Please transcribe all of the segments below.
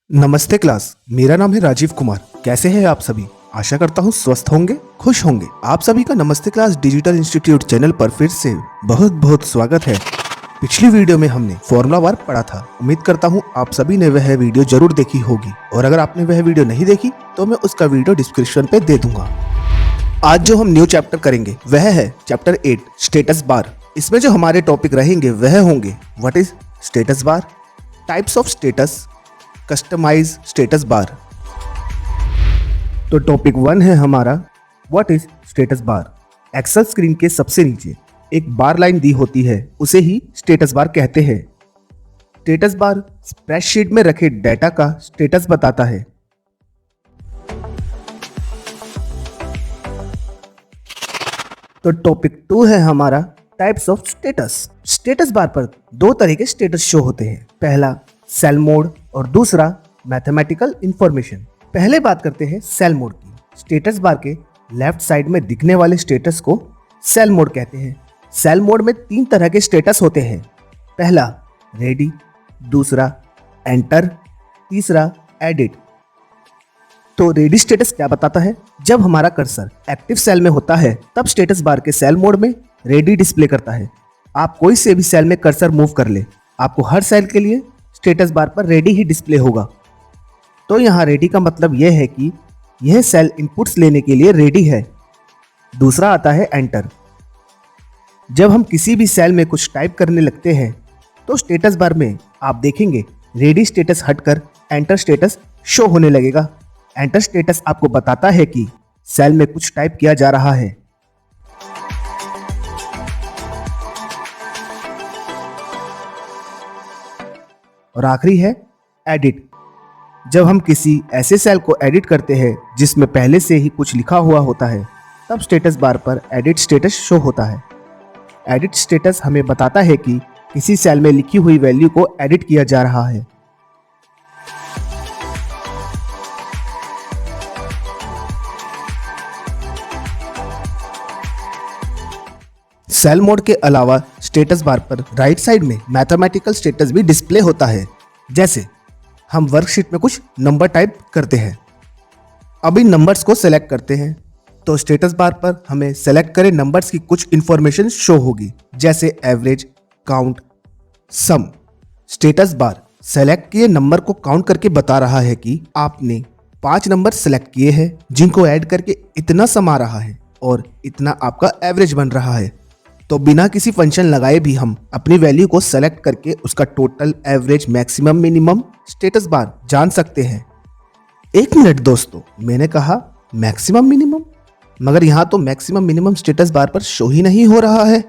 नमस्ते क्लास। मेरा नाम है राजीव कुमार। कैसे हैं आप सभी? आशा करता हूँ स्वस्थ होंगे, खुश होंगे। आप सभी का नमस्ते क्लास डिजिटल इंस्टीट्यूट चैनल पर फिर से बहुत बहुत स्वागत है। पिछली वीडियो में हमने फॉर्मूला वार पढ़ा था। उम्मीद करता हूँ आप सभी ने वह वीडियो जरूर देखी होगी, और अगर आपने वह वीडियो नहीं देखी तो मैं उसका वीडियो डिस्क्रिप्शन पे दे दूंगा। आज जो हम न्यू चैप्टर करेंगे वह है चैप्टर 8 स्टेटस बार। इसमें जो हमारे टॉपिक रहेंगे वह होंगे what is status bar, types of status, customize status bar. तो टॉपिक 1 है हमारा what is status bar. Excel screen के सबसे नीचे एक बार लाइन दी होती है, उसे ही स्टेटस बार कहते हैं। स्टेटस बार स्प्रेडशीट में रखे डेटा का स्टेटस बताता है। तो टॉपिक 2 है हमारा types of status. Status bar पर दो तरह के स्टेटस शो होते हैं, पहला सेल मोड और दूसरा मैथमेटिकल इंफॉर्मेशन। पहले बात करते हैं सेल मोड की। स्टेटस बार के लेफ्ट साइड में दिखने वाले स्टेटस को सेल मोड कहते हैं। सेल मोड में 3 तरह के स्टेटस होते हैं, पहला रेडी, दूसरा एंटर, तीसरा एडिट। तो रेडी स्टेटस क्या बताता है? जब हमारा कर्सर एक्टिव सेल में होता है तब स्टेटस बार के सेल मोड में रेडी डिस्प्ले करता है। आप कोई से भी सेल में कर्सर मूव कर ले, आपको हर सेल के लिए स्टेटस बार पर रेडी ही डिस्प्ले होगा। तो यहाँ रेडी का मतलब यह है कि यह सेल इनपुट्स लेने के लिए रेडी है। दूसरा आता है एंटर। जब हम किसी भी सेल में कुछ टाइप करने लगते हैं तो स्टेटस बार में आप देखेंगे रेडी स्टेटस हटकर एंटर स्टेटस शो होने लगेगा। एंटर स्टेटस आपको बताता है कि सेल में कुछ टाइप किया जा रहा है। और आखिरी है एडिट। जब हम किसी ऐसे सेल को एडिट करते हैं जिसमें पहले से ही कुछ लिखा हुआ होता है तब स्टेटस बार पर एडिट स्टेटस शो होता है। एडिट स्टेटस हमें बताता है कि किसी सेल में लिखी हुई वैल्यू को एडिट किया जा रहा है। सेल मोड के अलावा स्टेटस बार पर राइट साइड में मैथमेटिकल स्टेटस भी डिस्प्ले होता है। जैसे हम वर्कशीट में कुछ नंबर टाइप करते हैं, अभी नंबर्स को सेलेक्ट करते हैं तो स्टेटस बार पर हमें सेलेक्ट करे नंबर्स की कुछ इंफॉर्मेशन शो होगी, जैसे एवरेज, काउंट, सम। स्टेटस बार सेलेक्ट किए नंबर को काउंट करके बता रहा है कि आपने 5 नंबर सेलेक्ट किए हैं जिनको ऐड करके इतना सम आ रहा है और इतना आपका एवरेज बन रहा है। तो बिना किसी फंक्शन लगाए भी हम अपनी वैल्यू को सेलेक्ट करके उसका total, average, maximum, minimum status bar जान सकते हैं। एक मिनट दोस्तों, मैंने कहा मैक्सिमम मिनिमम, मगर यहाँ तो मैक्सिमम मिनिमम स्टेटस बार पर शो ही नहीं हो रहा है।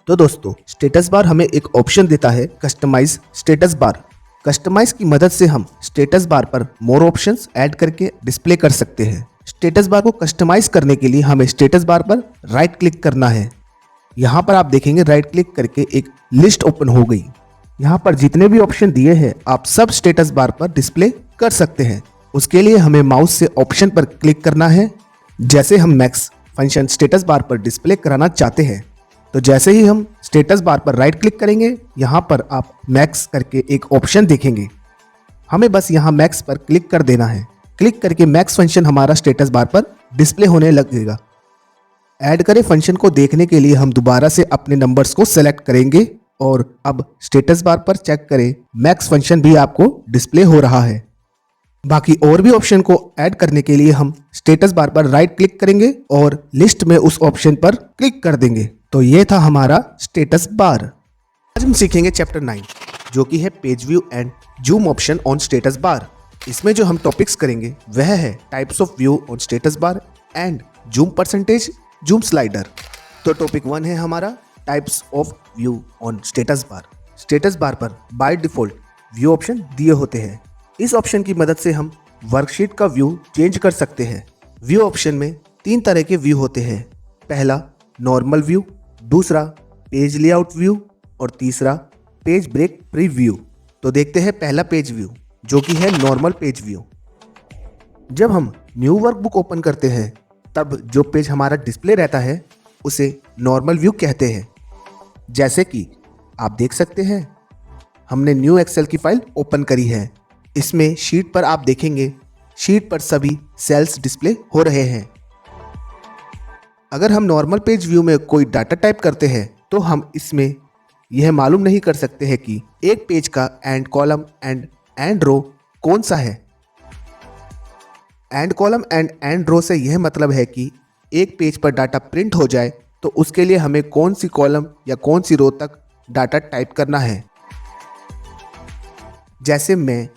तो दोस्तों स्टेटस बार हमें एक ऑप्शन देता है कस्टमाइज स्टेटस बार। कस्टमाइज की मदद से हम स्टेटस बार पर मोर ऑप्शंस ऐड करके डिस्प्ले कर सकते हैं। स्टेटस बार को कस्टमाइज करने के लिए हमें स्टेटस बार पर राइट क्लिक करना है। यहाँ पर आप देखेंगे राइट क्लिक करके एक लिस्ट ओपन हो गई। यहाँ पर जितने भी ऑप्शन दिए हैं आप सब स्टेटस बार पर डिस्प्ले कर सकते हैं। उसके लिए हमें माउस से ऑप्शन पर क्लिक करना है। जैसे हम मैक्स फंक्शन स्टेटस बार पर डिस्प्ले कराना चाहते हैं तो जैसे ही हम स्टेटस बार पर राइट क्लिक करेंगे यहाँ पर आप मैक्स करके एक ऑप्शन देखेंगे। हमें बस यहाँ मैक्स पर क्लिक कर देना है। क्लिक करके मैक्स फंक्शन हमारा स्टेटस बार पर डिस्प्ले होने लगेगा। ऐड करे फंक्शन को देखने के लिए हम दोबारा से अपने नंबर्स को सेलेक्ट करेंगे और अब स्टेटस बार पर चेक करें, मैक्स फंक्शन भी आपको डिस्प्ले हो रहा है। बाकी और भी ऑप्शन को ऐड करने के लिए हम स्टेटस बार पर राइट क्लिक करेंगे और लिस्ट में उस ऑप्शन पर क्लिक कर देंगे। तो ये था हमारा स्टेटस बार। आज हम सीखेंगे चैप्टर 9 जो कि है page view and zoom option on status bar. इसमें जो हम टॉपिक्स करेंगे वह है types of view on status bar and zoom percentage, zoom slider. तो टॉपिक 1 है हमारा types of view on status bar. Status bar पर बाय डिफॉल्ट व्यू ऑप्शन दिए होते हैं। इस ऑप्शन की मदद से हम वर्कशीट का व्यू चेंज कर सकते हैं। व्यू ऑप्शन में 3 तरह के व्यू होते हैं, पहला नॉर्मल व्यू, दूसरा पेज लेआउट व्यू और तीसरा पेज ब्रेक प्रीव्यू। तो देखते हैं पहला पेज व्यू जो कि है नॉर्मल पेज व्यू। जब हम न्यू वर्कबुक ओपन करते हैं तब जो पेज हमारा डिस्प्ले रहता है उसे नॉर्मल व्यू कहते हैं। जैसे कि आप देख सकते हैं हमने न्यू एक्सेल की फाइल ओपन करी है। इसमें शीट पर आप देखेंगे शीट पर सभी सेल्स डिस्प्ले हो रहे हैं। अगर हम नॉर्मल पेज व्यू में कोई डाटा टाइप करते हैं तो हम इसमें यह मालूम नहीं कर सकते हैं कि एक पेज का एंड कॉलम एंड रो कौन सा है। एंड कॉलम एंड रो से यह मतलब है कि एक पेज पर डाटा प्रिंट हो जाए तो उसके लिए हमें कौन सी कॉलम या कौन सी रो तक डाटा टाइप करना है। जैसे मैं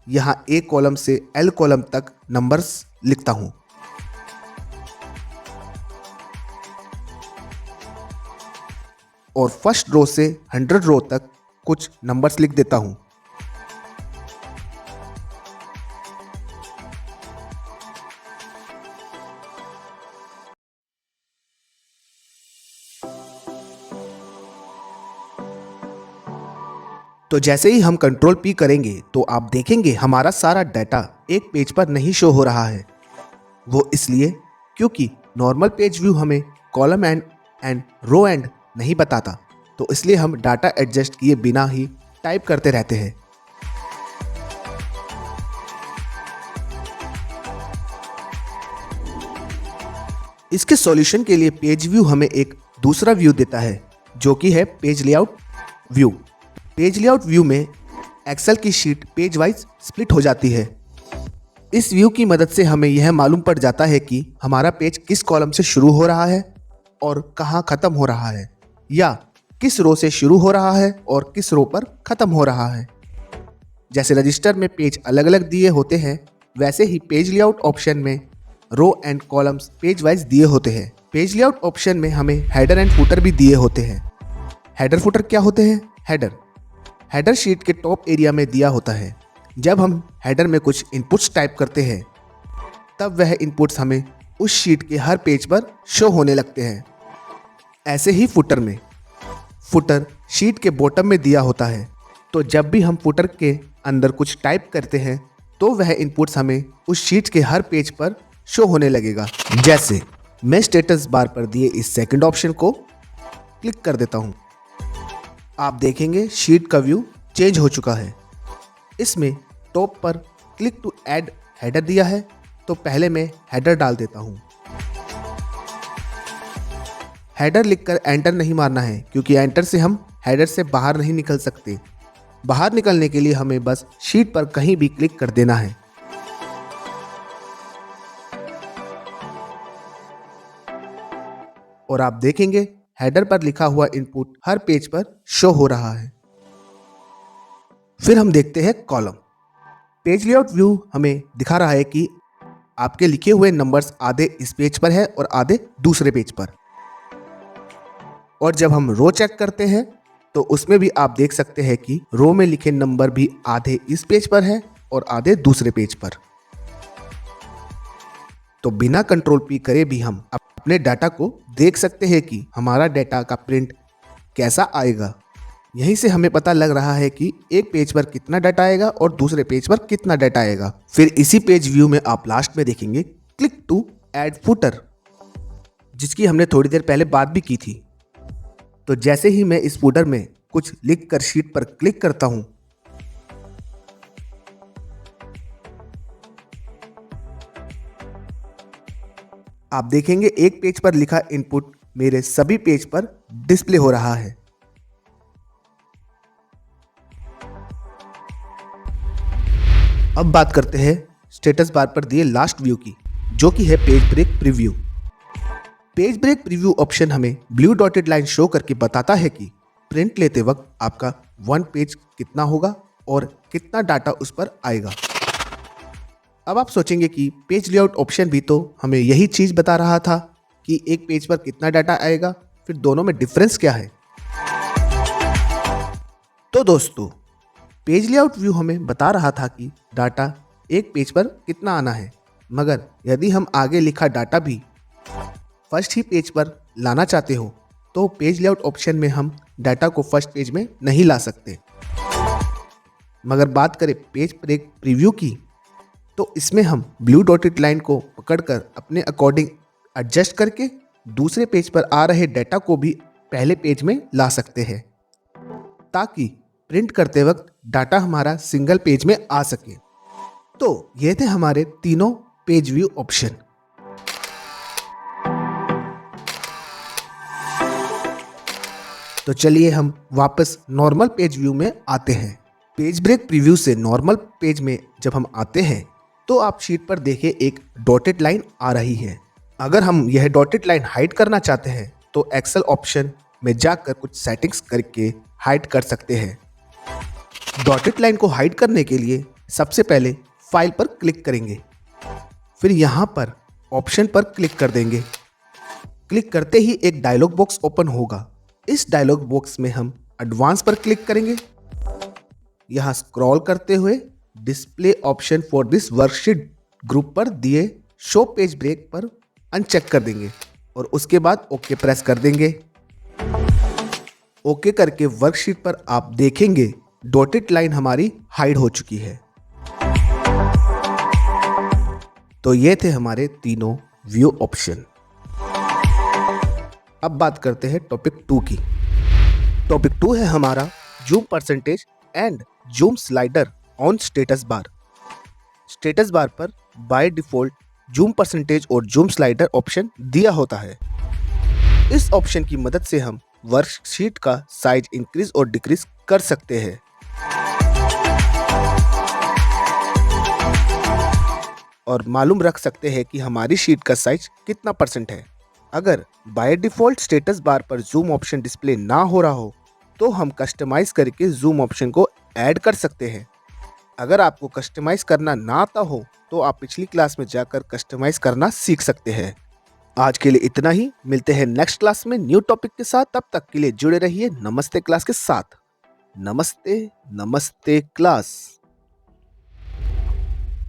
यहाँ ए कॉलम से एल कॉलम तक नंबर्स लिखता हूँ और फर्स्ट रो से 100 रो तक कुछ नंबर्स लिख देता हूँ। तो जैसे ही हम कंट्रोल पी करेंगे तो आप देखेंगे हमारा सारा डाटा एक पेज पर नहीं शो हो रहा है। वो इसलिए क्योंकि नॉर्मल पेज व्यू हमें कॉलम एंड रो एंड नहीं बताता, तो इसलिए हम डाटा एडजस्ट किए बिना ही टाइप करते रहते हैं। इसके सॉल्यूशन के लिए पेज व्यू हमें एक दूसरा व्यू देता है जो कि है page layout view. Page layout view में एक्सेल की शीट पेज वाइज स्प्लिट हो जाती है। इस व्यू की मदद से हमें यह मालूम पड़ जाता है कि हमारा पेज किस कॉलम से शुरू हो रहा है और कहाँ ख़त्म हो रहा है, या किस रो से शुरू हो रहा है और किस रो पर ख़त्म हो रहा है। जैसे रजिस्टर में पेज अलग अलग दिए होते हैं, वैसे ही पेज लेआउट ऑप्शन में row and columns page wise दिए होते हैं। पेज लेआउट ऑप्शन में हमें हेडर एंड फुटर भी दिए होते हैं। हेडर फुटर क्या होते हैं? हेडर शीट के टॉप एरिया में दिया होता है। जब हम हेडर में कुछ इनपुट्स टाइप करते हैं तब वह इनपुट्स हमें उस शीट के हर पेज पर शो होने लगते हैं। ऐसे ही फुटर शीट के बॉटम में दिया होता है, तो जब भी हम फुटर के अंदर कुछ टाइप करते हैं तो वह इनपुट्स हमें उस शीट के हर पेज पर शो होने लगेगा। जैसे मैं स्टेटस बार पर दिए इस सेकंड ऑप्शन को क्लिक कर देता हूं, आप देखेंगे शीट का व्यू चेंज हो चुका है। इसमें टॉप पर क्लिक टू ऐड हेडर दिया है, तो पहले मैं हेडर डाल देता हूं। हेडर लिखकर एंटर नहीं मारना है, क्योंकि एंटर से हम हेडर से बाहर नहीं निकल सकते। बाहर निकलने के लिए हमें बस शीट पर कहीं भी क्लिक कर देना है। और आप देखेंगे हेडर पर लिखा हुआ इनपुट हर पेज पर शो हो रहा है। फिर हम देखते हैं कॉलम। पेज लेआउट व्यू हमें दिखा रहा है कि आपके लिखे हुए नंबर्स आधे इस पेज पर है और आधे दूसरे पेज पर। और जब हम रो चेक करते हैं तो उसमें भी आप देख सकते हैं कि रो में लिखे नंबर भी आधे इस पेज पर है और आधे दूसरे पेज पर। तो बिना कंट्रोल पी करे भी हम अपने डाटा को देख सकते हैं कि हमारा डाटा का प्रिंट कैसा आएगा। यहीं से हमें पता लग रहा है कि एक पेज पर कितना डाटा आएगा और दूसरे पेज पर कितना डाटा आएगा। फिर इसी पेज व्यू में आप लास्ट में देखेंगे क्लिक टू ऐड फुटर, जिसकी हमने थोड़ी देर पहले बात भी की थी। तो जैसे ही मैं इस फुटर में कुछ लिख कर शीट पर क्लिक करता हूं, आप देखेंगे एक पेज पर लिखा इनपुट मेरे सभी पेज पर डिस्प्ले हो रहा है। अब बात करते हैं स्टेटस बार पर दिए लास्ट व्यू की, जो कि है page break preview. Page break preview option हमें ब्लू डॉटेड लाइन शो करके बताता है कि प्रिंट लेते वक्त आपका वन पेज कितना होगा और कितना डाटा उस पर आएगा। अब आप सोचेंगे कि पेज लेआउट ऑप्शन भी तो हमें यही चीज़ बता रहा था कि एक पेज पर कितना डाटा आएगा, फिर दोनों में डिफरेंस क्या है? तो दोस्तों, पेज लेआउट व्यू हमें बता रहा था कि डाटा एक पेज पर कितना आना है, मगर यदि हम आगे लिखा डाटा भी फर्स्ट ही पेज पर लाना चाहते हो तो पेज लेआउट ऑप्शन में हम डाटा को फर्स्ट पेज में नहीं ला सकते। मगर बात करें पेज ब्रेक प्रीव्यू की, तो इसमें हम ब्लू डॉटेड लाइन को पकड़कर अपने अकॉर्डिंग एडजस्ट करके दूसरे पेज पर आ रहे डाटा को भी पहले पेज में ला सकते हैं, ताकि प्रिंट करते वक्त डाटा हमारा सिंगल पेज में आ सके। तो ये थे हमारे तीनों पेज व्यू ऑप्शन। तो चलिए हम वापस नॉर्मल पेज व्यू में आते हैं। पेज ब्रेक प्रीव्यू से नॉर्मल पेज में जब हम आते हैं तो आप शीट पर देखें एक डॉटेड लाइन आ रही है। अगर हम यह डॉटेड लाइन हाइड करना चाहते हैं तो एक्सेल ऑप्शन में जाकर कुछ सेटिंग्स करके हाइड कर सकते हैं। डॉटेड लाइन को हाइड करने के लिए सबसे पहले फाइल पर क्लिक करेंगे, फिर यहाँ पर ऑप्शन पर क्लिक कर देंगे। क्लिक करते ही एक डायलॉग बॉक्स ओपन होगा। इस डायलॉग बॉक्स में हम एडवांस पर क्लिक करेंगे। यहाँ स्क्रॉल करते हुए display option for this worksheet group पर दिए शो पेज ब्रेक पर अनचेक कर देंगे और उसके बाद ओके प्रेस कर देंगे। ओके करके वर्कशीट पर आप देखेंगे डॉटेड लाइन हमारी हाइड हो चुकी है। तो ये थे हमारे तीनों व्यू ऑप्शन। अब बात करते हैं टॉपिक 2 की। टॉपिक 2 है हमारा zoom percentage and zoom slider on status bar. Status bar पर बाय डिफॉल्ट जूम परसेंटेज और जूम स्लाइडर ऑप्शन दिया होता है। इस ऑप्शन की मदद से हम वर्कशीट का साइज इंक्रीज और डिक्रीज कर सकते हैं। और मालूम रख सकते हैं कि हमारी शीट का साइज कितना परसेंट है। अगर बाय डिफॉल्ट स्टेटस बार पर जूम ऑप्शन डिस्प्ले ना हो रहा हो तो हम कस्टमाइज करके जूम ऑप्शन को ऐड कर सकते हैं। अगर आपको कस्टमाइज करना ना आता हो तो आप पिछली क्लास में जाकर कस्टमाइज करना सीख सकते हैं। आज के लिए इतना ही। मिलते हैं नेक्स्ट क्लास में न्यू टॉपिक के साथ। तब तक के लिए जुड़े रहिए नमस्ते क्लास के साथ। नमस्ते नमस्ते क्लास।